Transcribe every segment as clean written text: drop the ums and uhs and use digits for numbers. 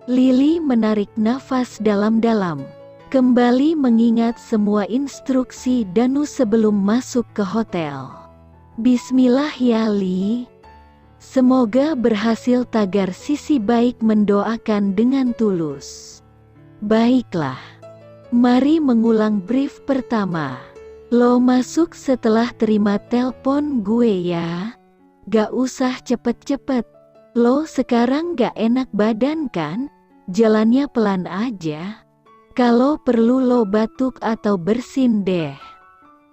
Lily menarik nafas dalam-dalam. Kembali mengingat semua instruksi Danu sebelum masuk ke hotel. Bismillah ya Li. Semoga berhasil, tagar Sisi baik mendoakan dengan tulus. Baiklah. Mari mengulang brief pertama. Lo masuk setelah terima telepon gue ya. Gak usah cepet-cepet. Lo sekarang gak enak badan kan? Jalannya pelan aja. Kalau perlu lo batuk atau bersin deh.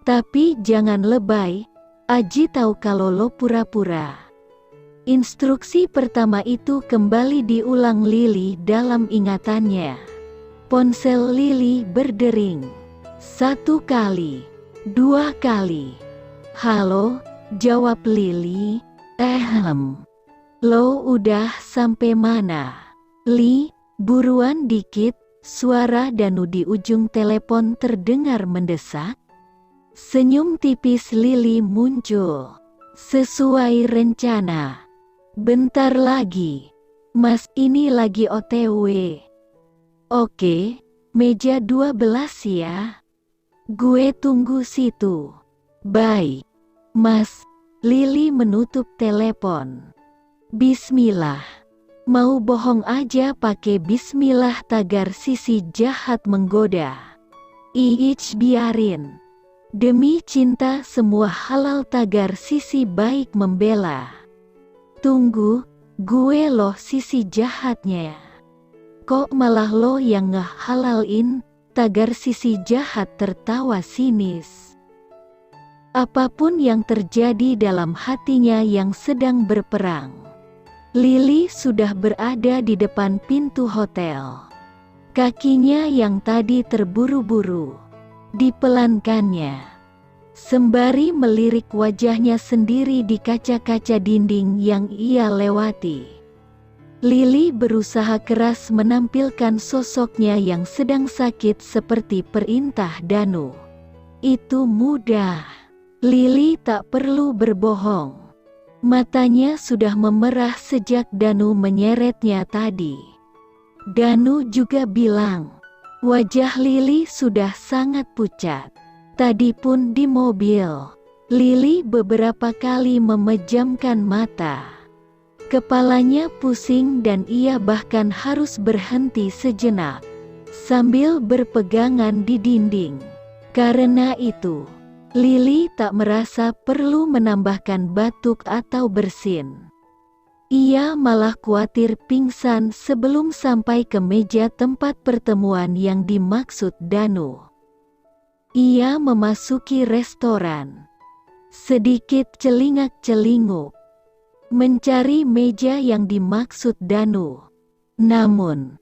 Tapi jangan lebay. Aji tahu kalau lo pura-pura. Instruksi pertama itu kembali diulang Lily dalam ingatannya. Ponsel Lily berdering. 1 kali, 2 kali. Halo, jawab Lily. Lo udah sampai mana? Li, buruan dikit. Suara Danu di ujung telepon terdengar mendesak. Senyum tipis Lily muncul. Sesuai rencana. Bentar lagi. Mas ini lagi OTW. Oke, meja 12 ya. Gue tunggu situ. Bye. Mas. Lily menutup telepon. Bismillah. Mau bohong aja pakai bismillah, tagar Sisi jahat menggoda. Biarin. Demi cinta semua halal, tagar Sisi baik membela. Tunggu, gue loh Sisi jahatnya. Kok malah lo yang ngehalalin? Tagar Sisi jahat tertawa sinis. Apapun yang terjadi dalam hatinya yang sedang berperang. Lily sudah berada di depan pintu hotel. Kakinya yang tadi terburu-buru dipelankannya. Sembari melirik wajahnya sendiri di kaca-kaca dinding yang ia lewati. Lily berusaha keras menampilkan sosoknya yang sedang sakit seperti perintah Danu. Itu mudah. Lily tak perlu berbohong. Matanya sudah memerah sejak Danu menyeretnya tadi. Danu juga bilang, wajah Lily sudah sangat pucat. Tadi pun di mobil, Lily beberapa kali memejamkan mata. Kepalanya pusing dan ia bahkan harus berhenti sejenak, sambil berpegangan di dinding. Karena itu, Lily tak merasa perlu menambahkan batuk atau bersin. Ia malah khawatir pingsan sebelum sampai ke meja tempat pertemuan yang dimaksud Danu. Ia memasuki restoran. Sedikit celingak-celinguk. Mencari meja yang dimaksud Danu. Namun,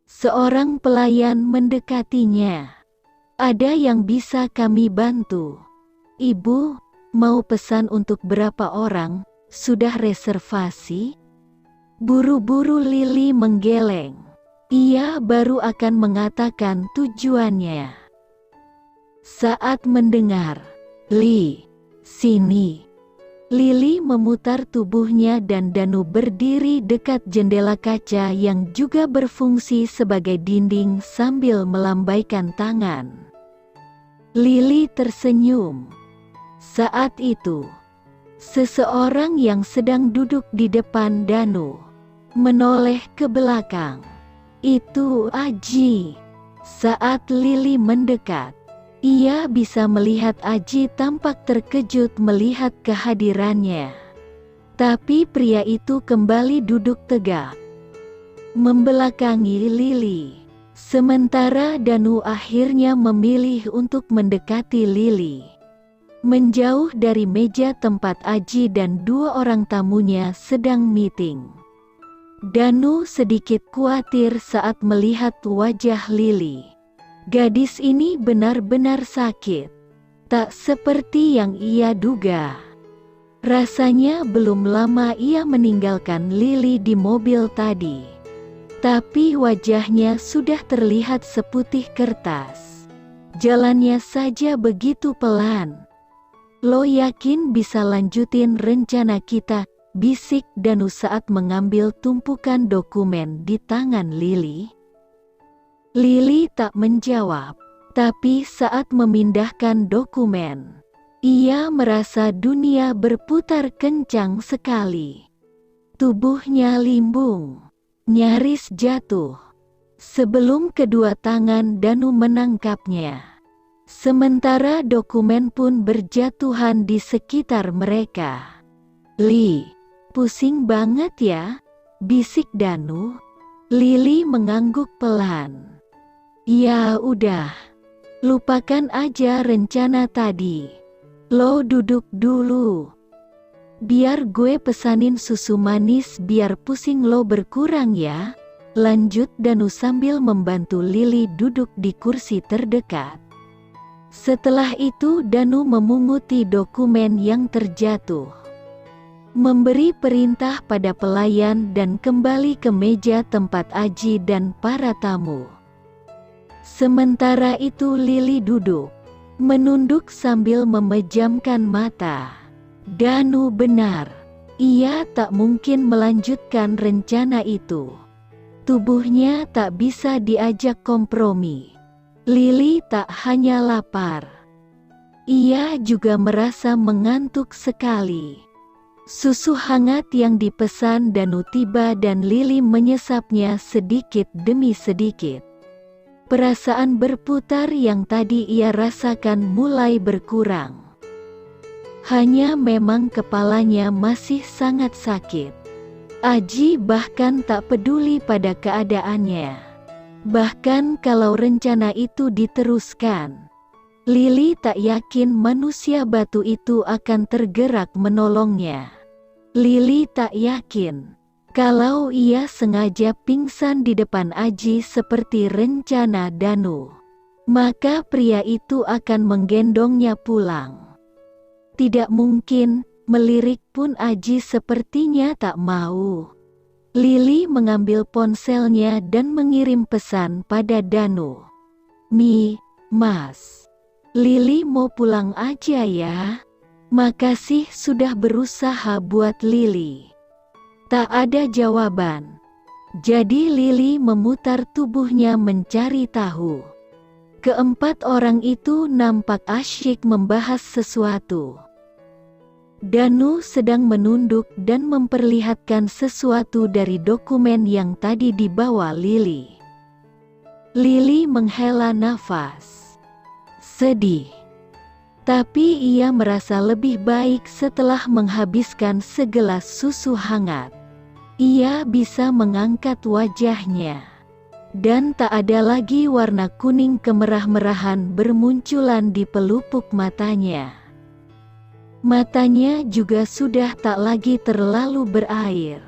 seorang pelayan mendekatinya. Ada yang bisa kami bantu? Ibu, mau pesan untuk berapa orang? Sudah reservasi? Buru-buru Lily menggeleng. Ia baru akan mengatakan tujuannya. Saat mendengar, Li, sini. Lily memutar tubuhnya dan Danu berdiri dekat jendela kaca yang juga berfungsi sebagai dinding sambil melambaikan tangan. Lily tersenyum. Saat itu, seseorang yang sedang duduk di depan Danu menoleh ke belakang. Itu Aji. Saat Lily mendekat, ia bisa melihat Aji tampak terkejut melihat kehadirannya. Tapi pria itu kembali duduk tegak, membelakangi Lily. Sementara Danu akhirnya memilih untuk mendekati Lily. Menjauh dari meja tempat Aji dan 2 orang tamunya sedang meeting. Danu sedikit khawatir saat melihat wajah Lily. Gadis ini benar-benar sakit. Tak seperti yang ia duga. Rasanya belum lama ia meninggalkan Lily di mobil tadi. Tapi wajahnya sudah terlihat seputih kertas. Jalannya saja begitu pelan. Lo yakin bisa lanjutin rencana kita? bisik Danu saat mengambil tumpukan dokumen di tangan Lili. Lili tak menjawab, tapi saat memindahkan dokumen, ia merasa dunia berputar kencang sekali. Tubuhnya limbung, nyaris jatuh, sebelum kedua tangan Danu menangkapnya. Sementara dokumen pun berjatuhan di sekitar mereka. "Li, pusing banget ya?" bisik Danu. Lili mengangguk pelan. "Ya udah, lupakan aja rencana tadi. Lo duduk dulu. Biar gue pesanin susu manis biar pusing lo berkurang ya," lanjut Danu sambil membantu Lili duduk di kursi terdekat. Setelah itu Danu memunguti dokumen yang terjatuh, memberi perintah pada pelayan dan kembali ke meja tempat Aji dan para tamu. Sementara itu Lili duduk, menunduk sambil memejamkan mata. Danu benar, ia tak mungkin melanjutkan rencana itu. Tubuhnya tak bisa diajak kompromi. Lili tak hanya lapar, ia juga merasa mengantuk sekali. Susu hangat yang dipesan Danu tiba dan Lili menyesapnya sedikit demi sedikit. Perasaan berputar yang tadi ia rasakan mulai berkurang. Hanya memang kepalanya masih sangat sakit. Aji bahkan tak peduli pada keadaannya. Bahkan kalau rencana itu diteruskan, Lili tak yakin manusia batu itu akan tergerak menolongnya. Lili tak yakin kalau ia sengaja pingsan di depan Aji seperti rencana Danu, maka pria itu akan menggendongnya pulang. Tidak mungkin, melirik pun Aji sepertinya tak mau. Lili mengambil ponselnya dan mengirim pesan pada Danu. Mas. Lili mau pulang aja ya. Makasih sudah berusaha buat Lili." Tak ada jawaban. Jadi Lili memutar tubuhnya mencari tahu. Keempat orang itu nampak asyik membahas sesuatu. Danu sedang menunduk dan memperlihatkan sesuatu dari dokumen yang tadi dibawa Lili. Lili menghela nafas. Sedih. Tapi ia merasa lebih baik setelah menghabiskan segelas susu hangat. Ia bisa mengangkat wajahnya. Dan tak ada lagi warna kuning kemerah-merahan bermunculan di pelupuk matanya. Matanya juga sudah tak lagi terlalu berair.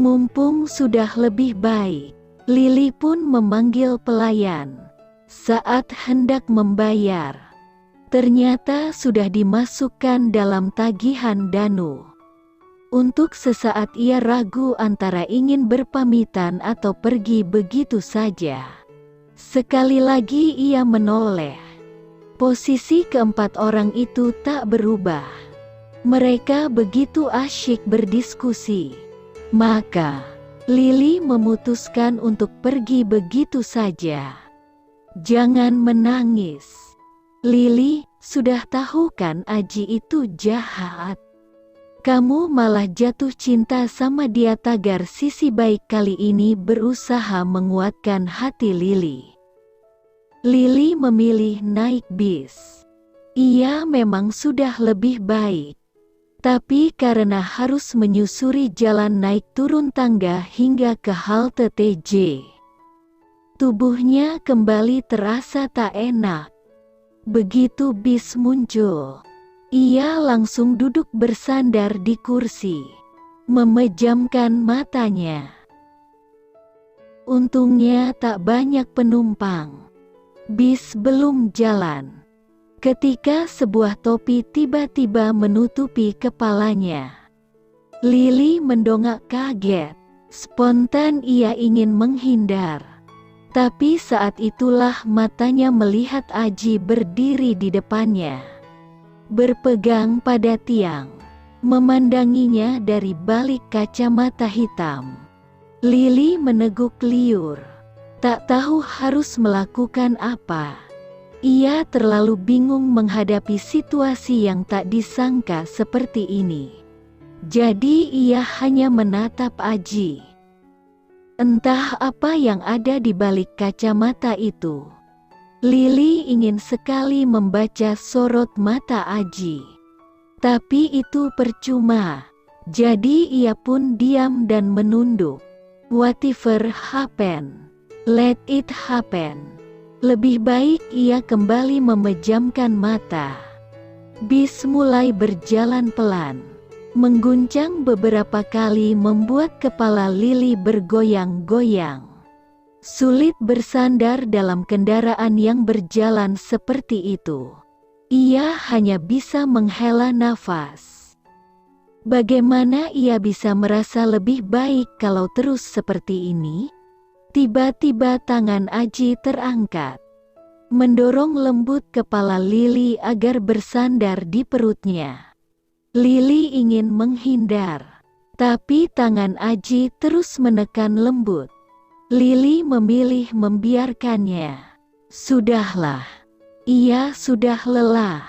Mumpung sudah lebih baik, Lili pun memanggil pelayan. Saat hendak membayar, ternyata sudah dimasukkan dalam tagihan Danu. Untuk sesaat ia ragu antara ingin berpamitan atau pergi begitu saja. Sekali lagi ia menoleh. Posisi keempat orang itu tak berubah. Mereka begitu asyik berdiskusi. Maka, Lili memutuskan untuk pergi begitu saja. "Jangan menangis. Lili, sudah tahu kan Aji itu jahat. Kamu malah jatuh cinta sama dia." Tagar sisi baik kali ini berusaha menguatkan hati Lili. Lili memilih naik bis. Ia memang sudah lebih baik. Tapi karena harus menyusuri jalan naik turun tangga hingga ke halte TJ, tubuhnya kembali terasa tak enak. Begitu bis muncul, ia langsung duduk bersandar di kursi, memejamkan matanya. Untungnya tak banyak penumpang. Bis belum jalan, ketika sebuah topi tiba-tiba menutupi kepalanya. Lili mendongak kaget. Spontan ia ingin menghindar. Tapi saat itulah matanya melihat Aji berdiri di depannya, berpegang pada tiang. memandanginya dari balik kacamata hitam. Lili meneguk liur, tak tahu harus melakukan apa. Ia terlalu bingung menghadapi situasi yang tak disangka seperti ini. Jadi ia hanya menatap Aji. Entah apa yang ada di balik kacamata itu. Lili ingin sekali membaca sorot mata Aji. Tapi itu percuma. Jadi ia pun diam dan menunduk. Whatever happen, let it happen. Lebih baik ia kembali memejamkan mata. Bis mulai berjalan pelan. Mengguncang beberapa kali membuat kepala Lili bergoyang-goyang. Sulit bersandar dalam kendaraan yang berjalan seperti itu. Ia hanya bisa menghela nafas. Bagaimana ia bisa merasa lebih baik kalau terus seperti ini? Tiba-tiba tangan Aji terangkat, mendorong lembut kepala Lili agar bersandar di perutnya. Lili ingin menghindar, tapi tangan Aji terus menekan lembut. Lili memilih membiarkannya. Sudahlah, ia sudah lelah.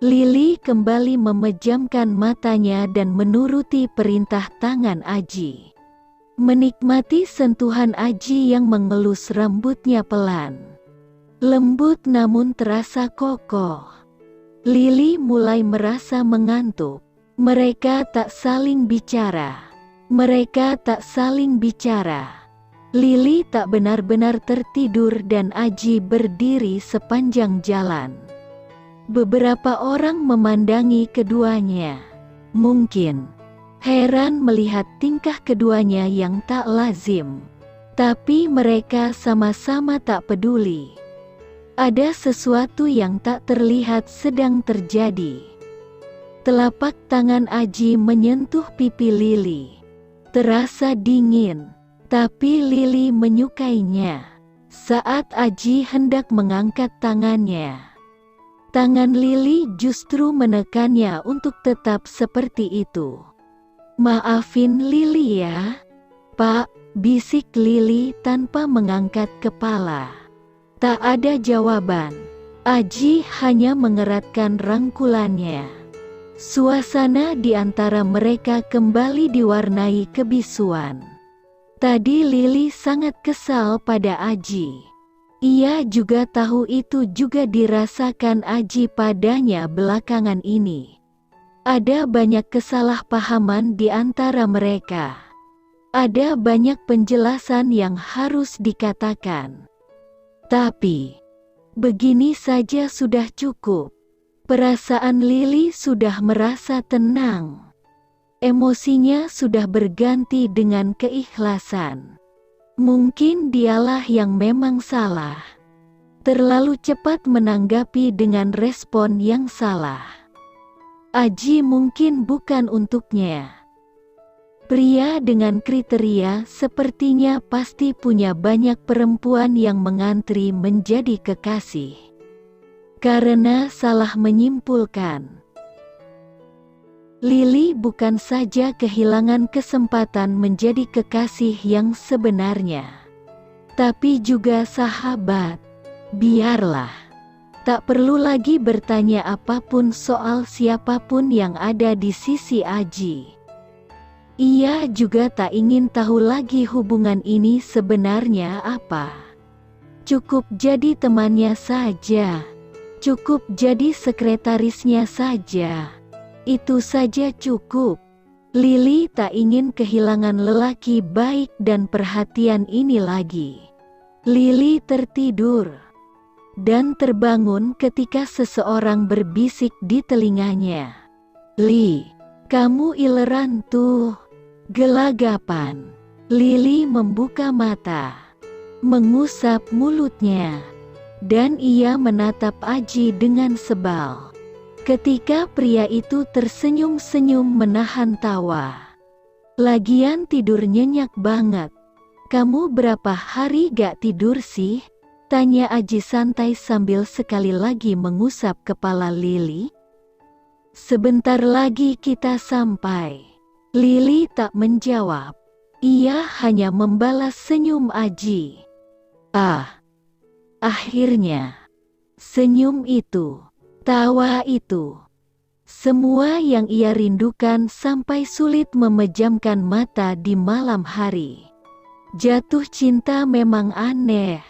Lili kembali memejamkan matanya dan menuruti perintah tangan Aji. Menikmati sentuhan Aji yang mengelus rambutnya pelan. Lembut namun terasa kokoh. Lili mulai merasa mengantuk. Mereka tak saling bicara. Mereka tak saling bicara. Lili tak benar-benar tertidur dan Aji berdiri sepanjang jalan. Beberapa orang memandangi keduanya. Mungkin heran melihat tingkah keduanya yang tak lazim. Tapi mereka sama-sama tak peduli. Ada sesuatu yang tak terlihat sedang terjadi. Telapak tangan Aji menyentuh pipi Lili. Terasa dingin, tapi Lili menyukainya. Saat Aji hendak mengangkat tangannya, tangan Lili justru menekannya untuk tetap seperti itu. "Maafin Lili ya, Pak," bisik Lili tanpa mengangkat kepala. Tak ada jawaban. Aji hanya mengeratkan rangkulannya. Suasana di antara mereka kembali diwarnai kebisuan. Tadi Lili sangat kesal pada Aji. Ia juga tahu itu juga dirasakan Aji padanya belakangan ini. Ada banyak kesalahpahaman di antara mereka. Ada banyak penjelasan yang harus dikatakan. Tapi, begini saja sudah cukup. Perasaan Lili sudah merasa tenang. Emosinya sudah berganti dengan keikhlasan. Mungkin dialah yang memang salah. Terlalu cepat menanggapi dengan respon yang salah. Aji mungkin bukan untuknya. Pria dengan kriteria sepertinya pasti punya banyak perempuan yang mengantri menjadi kekasih. Karena salah menyimpulkan. Lili bukan saja kehilangan kesempatan menjadi kekasih yang sebenarnya, tapi juga sahabat. Biarlah. Tak perlu lagi bertanya apapun soal siapapun yang ada di sisi Aji. Ia juga tak ingin tahu lagi hubungan ini sebenarnya apa. Cukup jadi temannya saja. Cukup jadi sekretarisnya saja. Itu saja cukup. Lili tak ingin kehilangan lelaki baik dan perhatian ini lagi. Lili tertidur dan terbangun ketika seseorang berbisik di telinganya. "Li, kamu ileran tuh." Gelagapan. Lili membuka mata, mengusap mulutnya, dan ia menatap Aji dengan sebal. Ketika pria itu tersenyum-senyum menahan tawa. "Lagian tidur nyenyak banget. Kamu berapa hari gak tidur sih?" tanya Aji santai sambil sekali lagi mengusap kepala Lili. Sebentar lagi kita sampai. Lili tak menjawab. Ia hanya membalas senyum Aji. Akhirnya. Senyum itu. Tawa itu. Semua yang ia rindukan sampai sulit memejamkan mata di malam hari. Jatuh cinta memang aneh.